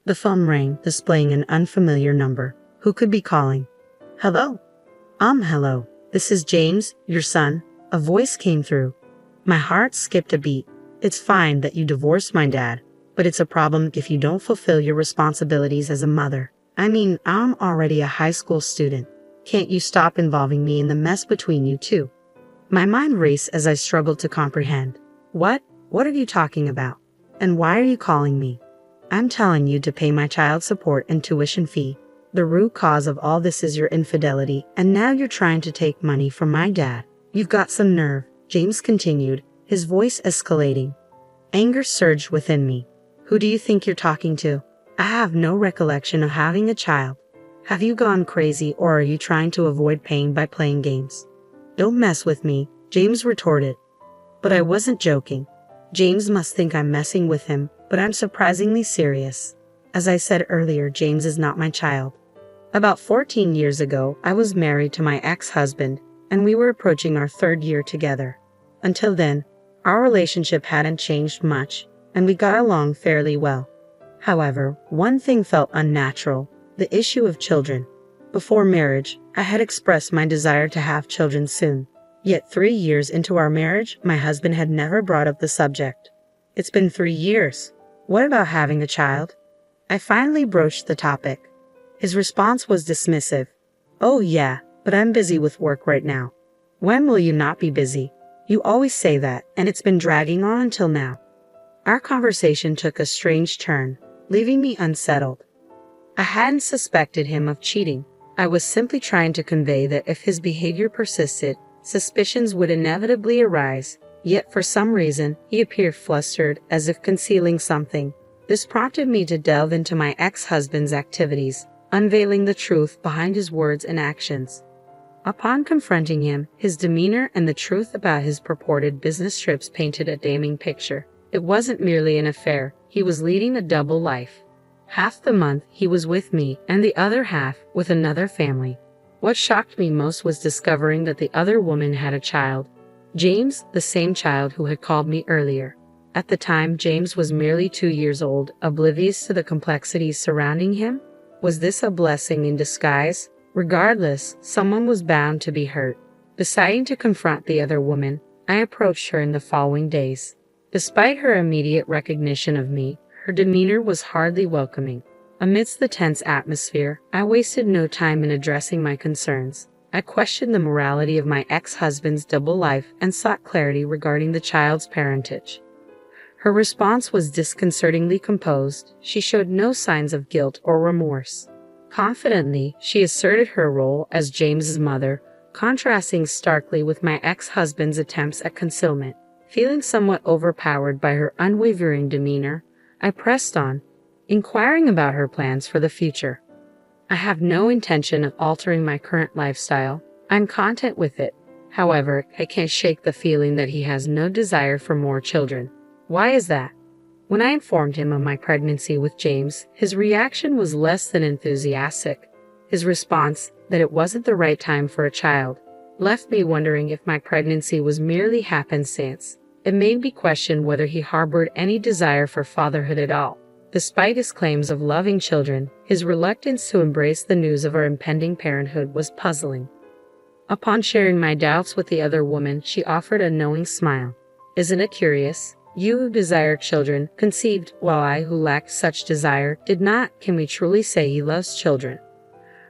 The phone rang, displaying an unfamiliar number. Who could be calling? Hello? Hello. This is James, your son. A voice came through. My heart skipped a beat. It's fine that you divorced my dad, but it's a problem if you don't fulfill your responsibilities as a mother. I mean, I'm already a high school student. Can't you stop involving me in the mess between you two? My mind raced as I struggled to comprehend. What? What are you talking about? And why are you calling me? I'm telling you to pay my child support and tuition fee. The root cause of all this is your infidelity, and now you're trying to take money from my dad. You've got some nerve, James continued, his voice escalating. Anger surged within me. Who do you think you're talking to? I have no recollection of having a child. Have you gone crazy, or are you trying to avoid pain by playing games? Don't mess with me, James retorted. But I wasn't joking. James must think I'm messing with him, but I'm surprisingly serious. As I said earlier, James is not my child. About 14 years ago, I was married to my ex-husband, and we were approaching our 3rd year together. Until then, our relationship hadn't changed much, and we got along fairly well. However, one thing felt unnatural: the issue of children. Before marriage, I had expressed my desire to have children soon. Yet 3 years into our marriage, my husband had never brought up the subject. It's been 3 years. What about having a child? I finally broached the topic. His response was dismissive. Oh yeah, but I'm busy with work right now. When will you not be busy? You always say that, and it's been dragging on until now. Our conversation took a strange turn, leaving me unsettled. I hadn't suspected him of cheating. I was simply trying to convey that if his behavior persisted, suspicions would inevitably arise. Yet for some reason, he appeared flustered, as if concealing something. This prompted me to delve into my ex-husband's activities, unveiling the truth behind his words and actions. Upon confronting him, his demeanor and the truth about his purported business trips painted a damning picture. It wasn't merely an affair, he was leading a double life. Half the month he was with me, and the other half with another family. What shocked me most was discovering that the other woman had a child. James, the same child who had called me earlier. At the time, James was merely 2 years old, oblivious to the complexities surrounding him. Was this a blessing in disguise? Regardless, someone was bound to be hurt. Deciding to confront the other woman, I approached her in the following days. Despite her immediate recognition of me, her demeanor was hardly welcoming. Amidst the tense atmosphere, I wasted no time in addressing my concerns. I questioned the morality of my ex-husband's double life and sought clarity regarding the child's parentage. Her response was disconcertingly composed. She showed no signs of guilt or remorse. Confidently, she asserted her role as James's mother, contrasting starkly with my ex-husband's attempts at concealment. Feeling somewhat overpowered by her unwavering demeanor, I pressed on, inquiring about her plans for the future. I have no intention of altering my current lifestyle. I'm content with it. However, I can't shake the feeling that he has no desire for more children. Why is that? When I informed him of my pregnancy with James, his reaction was less than enthusiastic. His response, that it wasn't the right time for a child, left me wondering if my pregnancy was merely happenstance. It made me question whether he harbored any desire for fatherhood at all. Despite his claims of loving children, his reluctance to embrace the news of our impending parenthood was puzzling. Upon sharing my doubts with the other woman, she offered a knowing smile. Isn't it curious? You who desire children conceived, while I who lacked such desire did not. Can we truly say he loves children?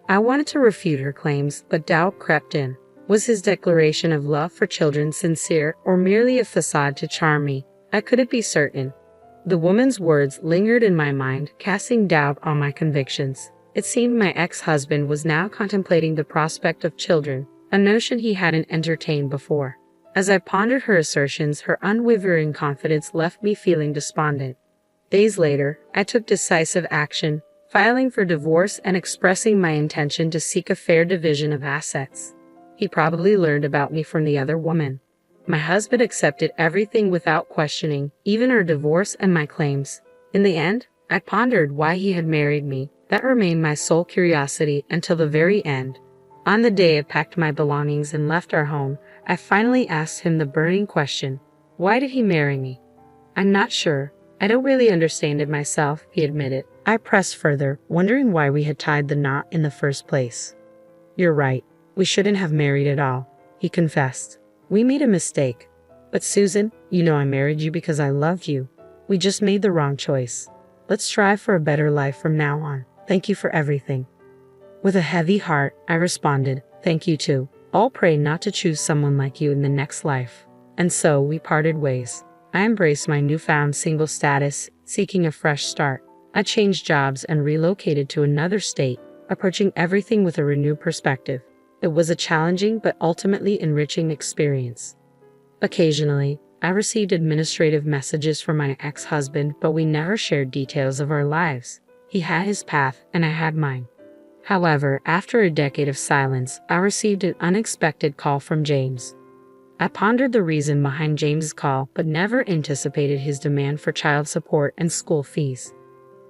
I wanted to refute her claims, but doubt crept in. Was his declaration of love for children sincere, or merely a facade to charm me? I couldn't be certain. The woman's words lingered in my mind, casting doubt on my convictions. It seemed my ex-husband was now contemplating the prospect of children, a notion he hadn't entertained before. As I pondered her assertions, her unwavering confidence left me feeling despondent. Days later, I took decisive action, filing for divorce and expressing my intention to seek a fair division of assets. He probably learned about me from the other woman. My husband accepted everything without questioning, even our divorce and my claims. In the end, I pondered why he had married me. That remained my sole curiosity until the very end. On the day I packed my belongings and left our home, I finally asked him the burning question: why did he marry me? I'm not sure. I don't really understand it myself, he admitted. I pressed further, wondering why we had tied the knot in the first place. You're right. We shouldn't have married at all, he confessed. We made a mistake. But Susan, you know I married you because I loved you. We just made the wrong choice. Let's strive for a better life from now on. Thank you for everything. With a heavy heart, I responded, thank you too. I'll pray not to choose someone like you in the next life. And so we parted ways. I embraced my newfound single status, seeking a fresh start. I changed jobs and relocated to another state, approaching everything with a renewed perspective. It was a challenging but ultimately enriching experience. Occasionally, I received administrative messages from my ex-husband, but we never shared details of our lives. He had his path and I had mine. However, after a decade of silence, I received an unexpected call from James. I pondered the reason behind James's call, but never anticipated his demand for child support and school fees.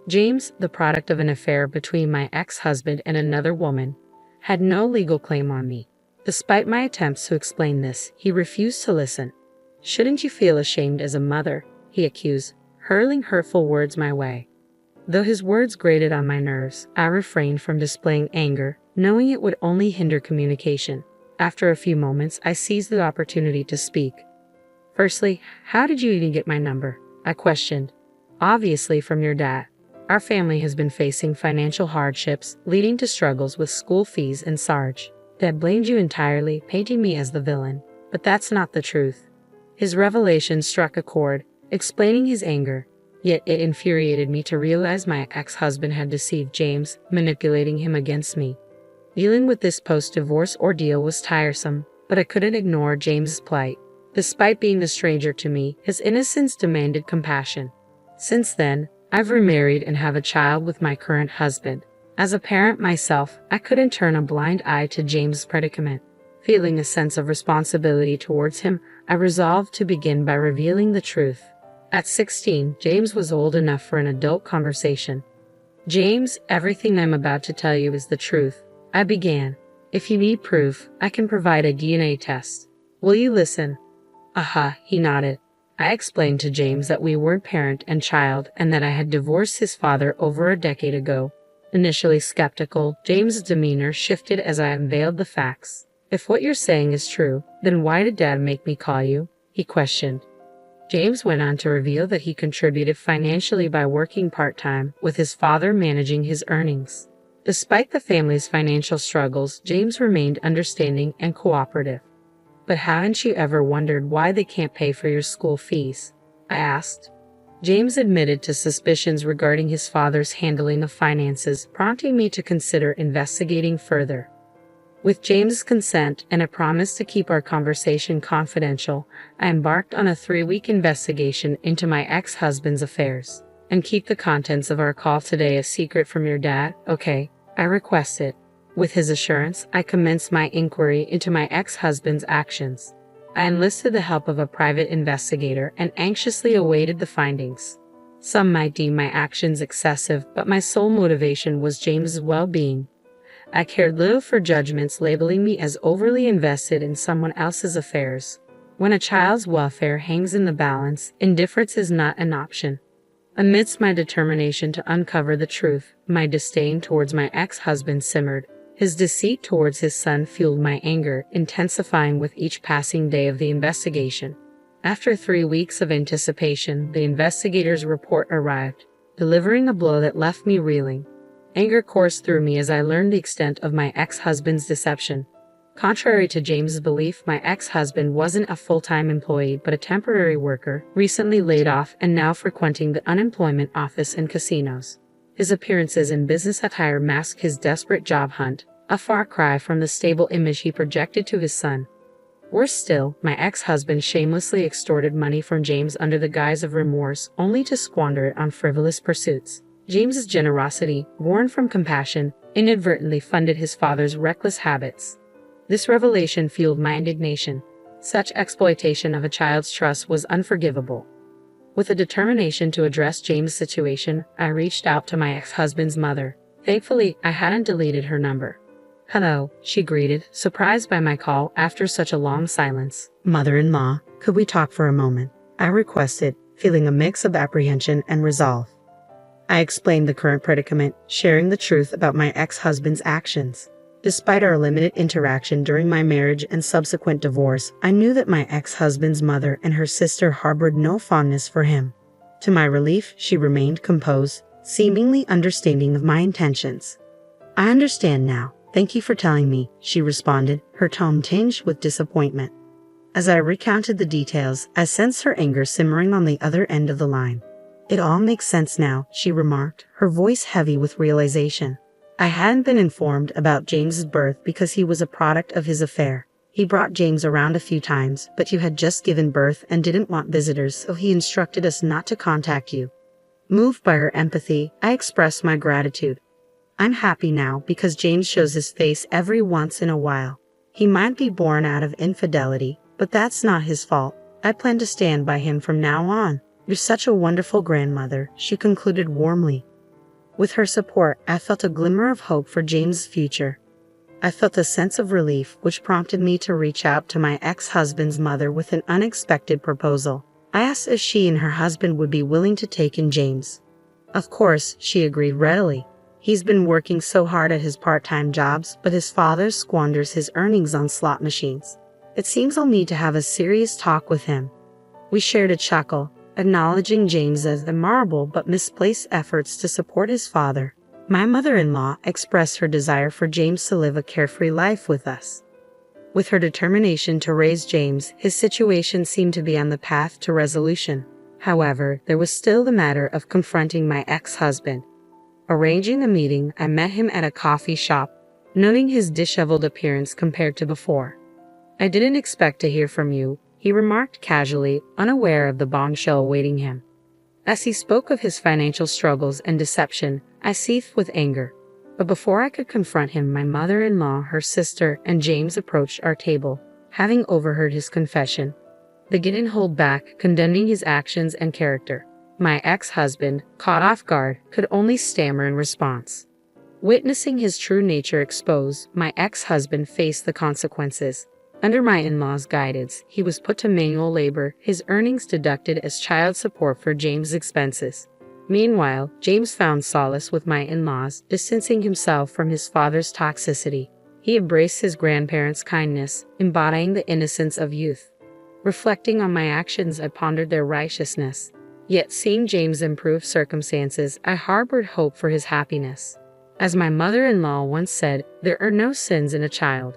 James, the product of an affair between my ex-husband and another woman, had no legal claim on me. Despite my attempts to explain this, he refused to listen. Shouldn't you feel ashamed as a mother? He accused, hurling hurtful words my way. Though his words grated on my nerves, I refrained from displaying anger, knowing it would only hinder communication. After a few moments, I seized the opportunity to speak. Firstly, how did you even get my number? I questioned. Obviously from your dad. Our family has been facing financial hardships, leading to struggles with school fees and Sarge. Dad blamed you entirely, painting me as the villain. But that's not the truth. His revelation struck a chord, explaining his anger. Yet it infuriated me to realize my ex-husband had deceived James, manipulating him against me. Dealing with this post-divorce ordeal was tiresome, but I couldn't ignore James's plight. Despite being a stranger to me, his innocence demanded compassion. Since then, I've remarried and have a child with my current husband. As a parent myself, I couldn't turn a blind eye to James' predicament. Feeling a sense of responsibility towards him, I resolved to begin by revealing the truth. At 16, James was old enough for an adult conversation. James, everything I'm about to tell you is the truth, I began. If you need proof, I can provide a DNA test. Will you listen? He nodded. I explained to James that we weren't parent and child and that I had divorced his father over a decade ago. Initially skeptical, James's demeanor shifted as I unveiled the facts. If what you're saying is true, then why did Dad make me call you? He questioned. James went on to reveal that he contributed financially by working part-time, with his father managing his earnings. Despite the family's financial struggles, James remained understanding and cooperative. But haven't you ever wondered why they can't pay for your school fees? I asked. James admitted to suspicions regarding his father's handling of finances, prompting me to consider investigating further. With James's consent and a promise to keep our conversation confidential, I embarked on a 3-week investigation into my ex-husband's affairs. And keep the contents of our call today a secret from your dad, okay? I requested. With his assurance, I commenced my inquiry into my ex-husband's actions. I enlisted the help of a private investigator and anxiously awaited the findings. Some might deem my actions excessive, but my sole motivation was James's well-being. I cared little for judgments labeling me as overly invested in someone else's affairs. When a child's welfare hangs in the balance, indifference is not an option. Amidst my determination to uncover the truth, my disdain towards my ex-husband simmered. His deceit towards his son fueled my anger, intensifying with each passing day of the investigation. After 3 weeks of anticipation, the investigator's report arrived, delivering a blow that left me reeling. Anger coursed through me as I learned the extent of my ex-husband's deception. Contrary to James's belief, my ex-husband wasn't a full-time employee but a temporary worker, recently laid off and now frequenting the unemployment office and casinos. His appearances in business attire masked his desperate job hunt, a far cry from the stable image he projected to his son. Worse still, my ex-husband shamelessly extorted money from James under the guise of remorse, only to squander it on frivolous pursuits. James's generosity, born from compassion, inadvertently funded his father's reckless habits. This revelation fueled my indignation. Such exploitation of a child's trust was unforgivable. With a determination to address James' situation, I reached out to my ex-husband's mother. Thankfully, I hadn't deleted her number. "Hello," she greeted, surprised by my call after such a long silence. "Mother-in-law, could we talk for a moment?" I requested, feeling a mix of apprehension and resolve. I explained the current predicament, sharing the truth about my ex-husband's actions. Despite our limited interaction during my marriage and subsequent divorce, I knew that my ex-husband's mother and her sister harbored no fondness for him. To my relief, she remained composed, seemingly understanding of my intentions. "I understand now. Thank you for telling me," she responded, her tone tinged with disappointment. As I recounted the details, I sensed her anger simmering on the other end of the line. "It all makes sense now," she remarked, her voice heavy with realization. "I hadn't been informed about James's birth because he was a product of his affair. He brought James around a few times, but you had just given birth and didn't want visitors, so he instructed us not to contact you." Moved by her empathy, I expressed my gratitude. "I'm happy now because James shows his face every once in a while. He might be born out of infidelity, but that's not his fault. I plan to stand by him from now on. You're such a wonderful grandmother," she concluded warmly. With her support, I felt a glimmer of hope for James's future. I felt a sense of relief, which prompted me to reach out to my ex-husband's mother with an unexpected proposal. I asked if she and her husband would be willing to take in James. Of course, she agreed readily. He's been working so hard at his part-time jobs, but his father squanders his earnings on slot machines. It seems I'll need to have a serious talk with him. We shared a chuckle, acknowledging James's admirable but misplaced efforts to support his father. My mother-in-law expressed her desire for James to live a carefree life with us. With her determination to raise James, his situation seemed to be on the path to resolution. However, there was still the matter of confronting my ex-husband. Arranging a meeting, I met him at a coffee shop, noting his disheveled appearance compared to before. "I didn't expect to hear from you," he remarked casually, unaware of the bombshell awaiting him. As he spoke of his financial struggles and deception, I seethed with anger. But before I could confront him, my mother-in-law, her sister, and James approached our table, having overheard his confession. They didn't hold back, condemning his actions and character. My ex-husband, caught off guard, could only stammer in response. Witnessing his true nature exposed, my ex-husband faced the consequences. Under my in-laws' guidance, he was put to manual labor, his earnings deducted as child support for James' expenses. Meanwhile, James found solace with my in-laws, distancing himself from his father's toxicity. He embraced his grandparents' kindness, embodying the innocence of youth. Reflecting on my actions, I pondered their righteousness. Yet seeing James' improved circumstances, I harbored hope for his happiness. As my mother-in-law once said, "There are no sins in a child."